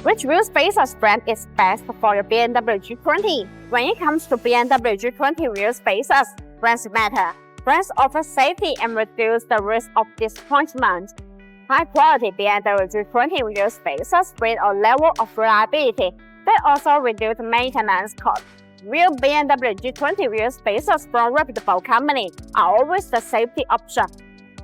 Which wheel spacers brand is best for your BMW G20? When it comes to BMW G20 wheel spacers, brands matter. Brands offer safety and reduce the risk of disappointment. High-quality BMW G20 wheel spacers bring a level of reliability that also reduce maintenance costs. Real BMW G20 wheel spacers from reputable companies are always the safety option.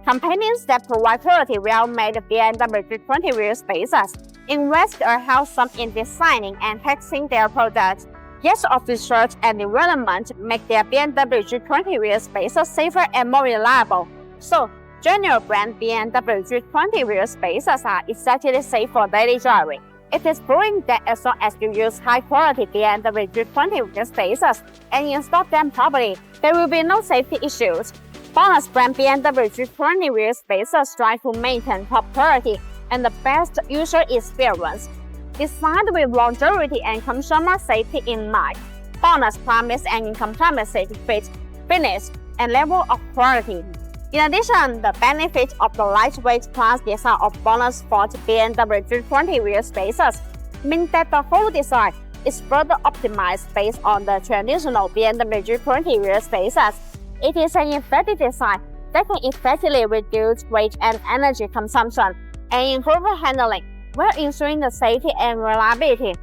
Companies that provide quality well-made BMW G20 wheel spacers invest or help some in designing and testing their products. Years of research and development make their BMW G20 wheel spacers safer and more reliable. So, general brand BMW G20 wheel spacers are exactly safe for daily driving. It is proving that as long as you use high-quality BMW G20 wheel spacers and install them properly, there will be no safety issues. BONOSS brand BMW G20 wheel spacers strive to maintain top quality and the best user experience. Designed with longevity and consumer safety in mind, BONOSS promises an incompromising fit, finish, and level of quality. In addition, the benefit of the lightweight class design of bloxsport BMW G20 wheel spacers means that the whole design is further optimized based on the traditional BMW G20 wheel spacers. It is an effective design that can effectively reduce weight and energy consumption and improve handling, while ensuring the safety and reliability.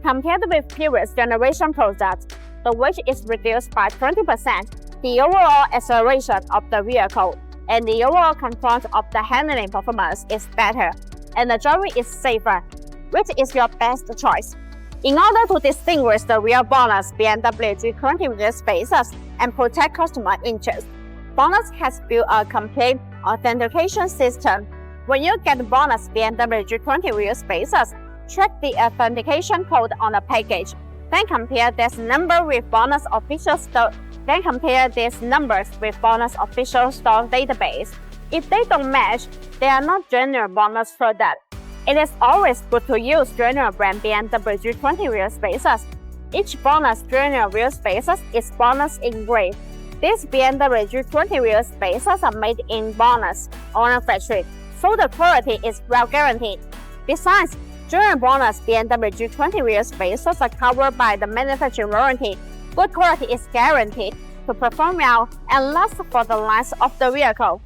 Compared with previous generation products, the weight is reduced by 20%, the overall acceleration of the vehicle and the overall control of the handling performance is better, and the driving is safer. Which is your best choice? In order to distinguish the real BONOSS BMW G20 wheel spacers and protect customer interests, BONOSS has built a complete authentication system. When you get BONOSS BMW G20 wheel spacers, check the authentication code on the package. Then compare this number with BONOSS official store. Then compare these numbers with BONOSS official store database. If they don't match, they are not general BONOSS product. It is always good to use general brand BMW G20 wheel spacers. Each BONOSS general wheel spacers is BONOSS engraved. These BMW G20 wheel spacers are made in BONOSS own factory, so the quality is well guaranteed. Besides, general BONOSS BMW G20 wheel spacers are covered by the manufacturing warranty. Good quality is guaranteed to perform well and last for the life of the vehicle.